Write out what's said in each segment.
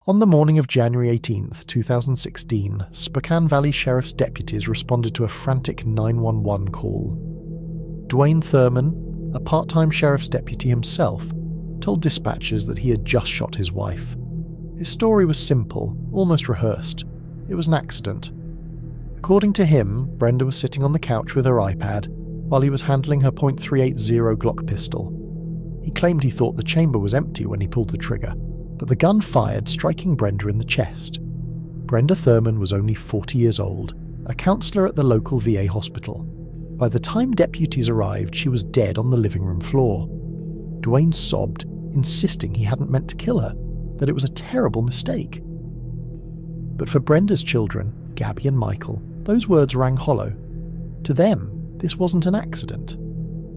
On the morning of January 18th, 2016, Spokane Valley Sheriff's deputies responded to a frantic 911 call. Dwayne Thurman, a part-time sheriff's deputy himself, told dispatchers that he had just shot his wife. His story was simple, almost rehearsed. It was an accident. According to him, Brenda was sitting on the couch with her iPad while he was handling her .380 Glock pistol. He claimed he thought the chamber was empty when he pulled the trigger, but the gun fired, striking Brenda in the chest. Brenda Thurman was only 40 years old, a counsellor at the local VA hospital. By the time deputies arrived, she was dead on the living room floor. Dwayne sobbed, insisting he hadn't meant to kill her, that it was a terrible mistake. But for Brenda's children, Gabby and Michael, those words rang hollow. To them, this wasn't an accident.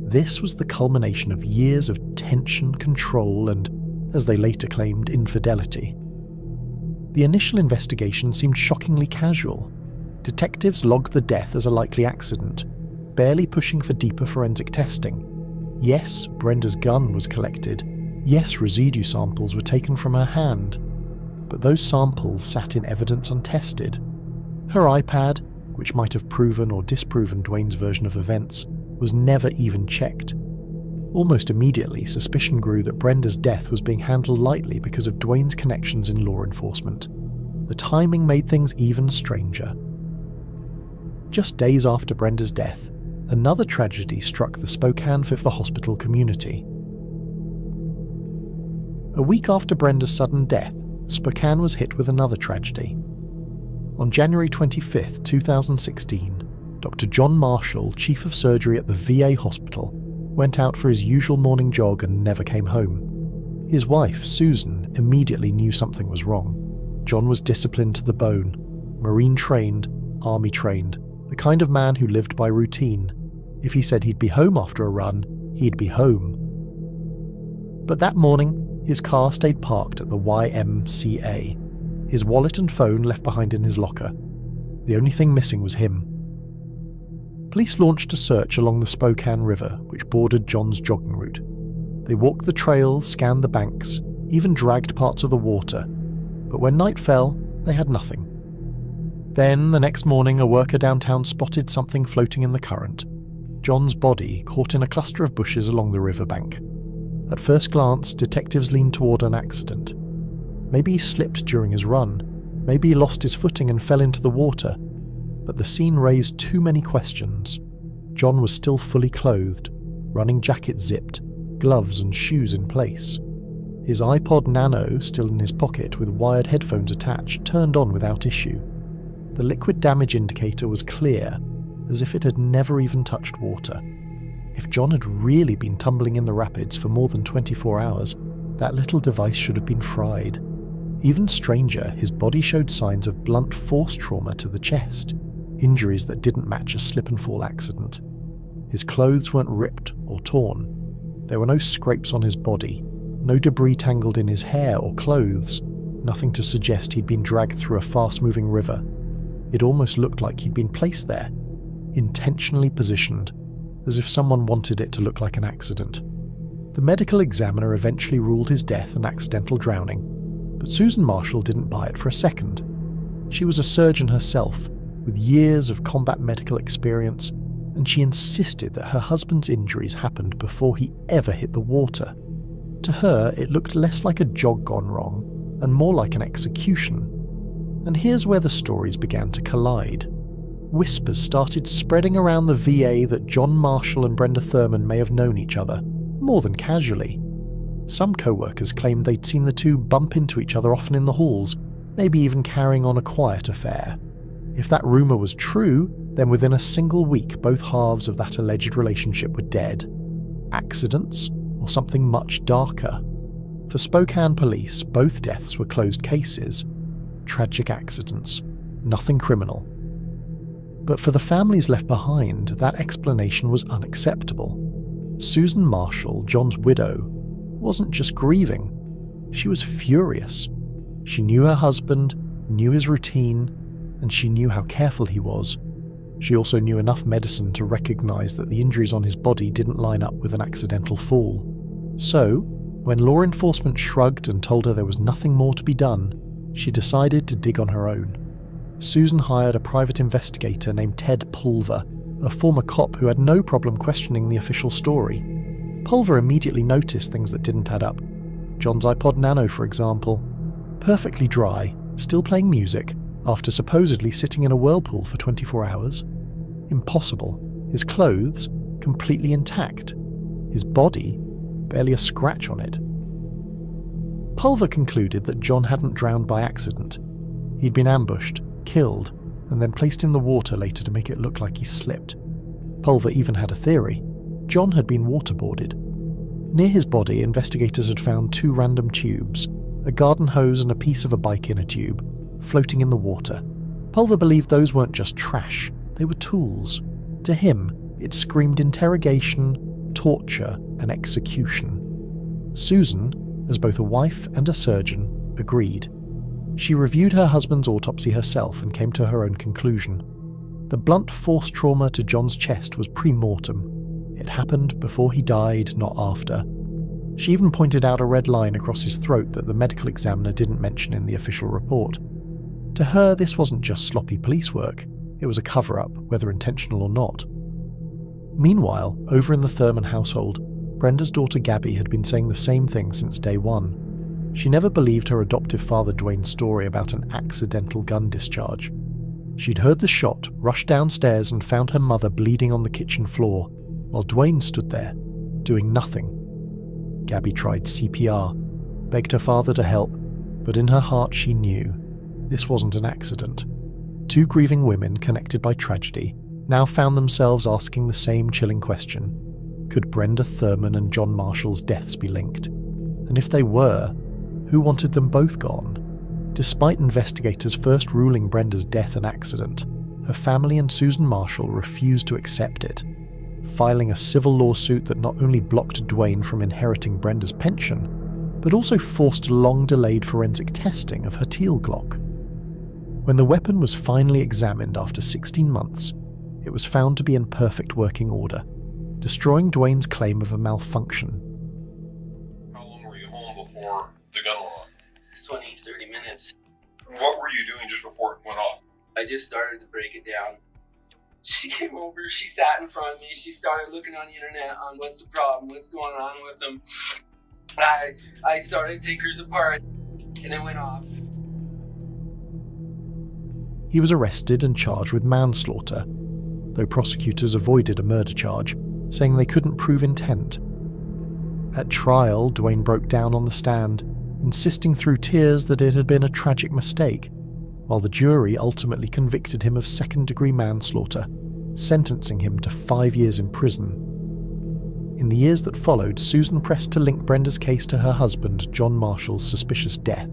This was the culmination of years of tension, control, and, as they later claimed, infidelity. The initial investigation seemed shockingly casual. Detectives logged the death as a likely accident, barely pushing for deeper forensic testing. Yes, Brenda's gun was collected. Yes, residue samples were taken from her hand. But those samples sat in evidence untested. Her iPad, which might have proven or disproven Dwayne's version of events, was never even checked. Almost immediately, suspicion grew that Brenda's death was being handled lightly because of Dwayne's connections in law enforcement. The timing made things even stranger. Just days after Brenda's death, another tragedy struck the Spokane Fifth Hospital community. A week after Brenda's sudden death, Spokane was hit with another tragedy. On January 25, 2016, Dr. John Marshall, Chief of Surgery at the VA hospital, went out for his usual morning jog and never came home. His wife, Susan, immediately knew something was wrong. John was disciplined to the bone, Marine-trained, Army-trained, the kind of man who lived by routine. If he said he'd be home after a run, he'd be home. But that morning, his car stayed parked at the YMCA, his wallet and phone left behind in his locker. The only thing missing was him. Police launched a search along the Spokane River, which bordered John's jogging route. They walked the trails, scanned the banks, even dragged parts of the water. But when night fell, they had nothing. Then, the next morning, a worker downtown spotted something floating in the current. John's body caught in a cluster of bushes along the riverbank. At first glance, detectives leaned toward an accident. Maybe he slipped during his run. Maybe he lost his footing and fell into the water. But the scene raised too many questions. John was still fully clothed, running jacket zipped, gloves and shoes in place. His iPod Nano, still in his pocket with wired headphones attached, turned on without issue. The liquid damage indicator was clear, as if it had never even touched water. If John had really been tumbling in the rapids for more than 24 hours, that little device should have been fried. Even stranger, his body showed signs of blunt force trauma to the chest, injuries that didn't match a slip-and-fall accident. His clothes weren't ripped or torn. There were no scrapes on his body, no debris tangled in his hair or clothes, nothing to suggest he'd been dragged through a fast-moving river. It almost looked like he'd been placed there, intentionally positioned, as if someone wanted it to look like an accident. The medical examiner eventually ruled his death an accidental drowning, but Susan Marshall didn't buy it for a second. She was a surgeon herself, with years of combat medical experience, and she insisted that her husband's injuries happened before he ever hit the water. To her, it looked less like a jog gone wrong, and more like an execution. And here's where the stories began to collide. Whispers started spreading around the VA that John Marshall and Brenda Thurman may have known each other, more than casually. Some co-workers claimed they'd seen the two bump into each other often in the halls, maybe even carrying on a quiet affair. If that rumour was true, then within a single week both halves of that alleged relationship were dead. Accidents, or something much darker? For Spokane police, both deaths were closed cases. Tragic accidents, nothing criminal. But for the families left behind, that explanation was unacceptable. Susan Marshall, John's widow, wasn't just grieving. She was furious. She knew her husband, knew his routine, and she knew how careful he was. She also knew enough medicine to recognize that the injuries on his body didn't line up with an accidental fall. So, when law enforcement shrugged and told her there was nothing more to be done, she decided to dig on her own. Susan hired a private investigator named Ted Pulver, a former cop who had no problem questioning the official story. Pulver immediately noticed things that didn't add up. John's iPod Nano, for example. Perfectly dry, still playing music, after supposedly sitting in a whirlpool for 24 hours. Impossible. His clothes, completely intact. His body, barely a scratch on it. Pulver concluded that John hadn't drowned by accident. He'd been ambushed, killed, and then placed in the water later to make it look like he slipped. Pulver even had a theory. John had been waterboarded. Near his body, investigators had found 2 random tubes, a garden hose and a piece of a bike inner tube, floating in the water. Pulver believed those weren't just trash, they were tools. To him, it screamed interrogation, torture, and execution. Susan, as both a wife and a surgeon, agreed. She reviewed her husband's autopsy herself and came to her own conclusion. The blunt force trauma to John's chest was pre-mortem. It happened before he died, not after. She even pointed out a red line across his throat that the medical examiner didn't mention in the official report. To her, this wasn't just sloppy police work. It was a cover-up, whether intentional or not. Meanwhile, over in the Thurman household, Brenda's daughter Gabby had been saying the same thing since day one. She never believed her adoptive father Dwayne's story about an accidental gun discharge. She'd heard the shot, rushed downstairs and found her mother bleeding on the kitchen floor, while Dwayne stood there, doing nothing. Gabby tried CPR, begged her father to help, but in her heart she knew this wasn't an accident. 2 grieving women connected by tragedy now found themselves asking the same chilling question. Could Brenda Thurman and John Marshall's deaths be linked? And if they were, who wanted them both gone? Despite investigators first ruling Brenda's death an accident, her family and Susan Marshall refused to accept it, filing a civil lawsuit that not only blocked Dwayne from inheriting Brenda's pension, but also forced long-delayed forensic testing of her teal Glock. When the weapon was finally examined after 16 months, it was found to be in perfect working order, destroying Dwayne's claim of a malfunction. How long were you home before the gun went off? 20, 30 minutes. What were you doing just before it went off? I just started to break it down. She came over, she sat in front of me, she started looking on the internet on what's the problem, what's going on with him. I started to take hers apart, and it went off. He was arrested and charged with manslaughter, though prosecutors avoided a murder charge, saying they couldn't prove intent. At trial, Dwayne broke down on the stand, insisting through tears that it had been a tragic mistake, while the jury ultimately convicted him of second-degree manslaughter, sentencing him to 5 years in prison. In the years that followed, Susan pressed to link Brenda's case to her husband, John Marshall's suspicious death,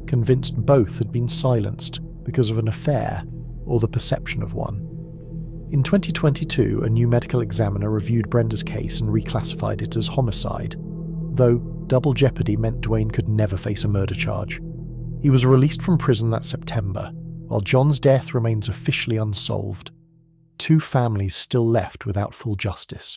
convinced both had been silenced because of an affair or the perception of one. In 2022, a new medical examiner reviewed Brenda's case and reclassified it as homicide, though double jeopardy meant Dwayne could never face a murder charge. He was released from prison that September, while John's death remains officially unsolved. 2 families still left without full justice.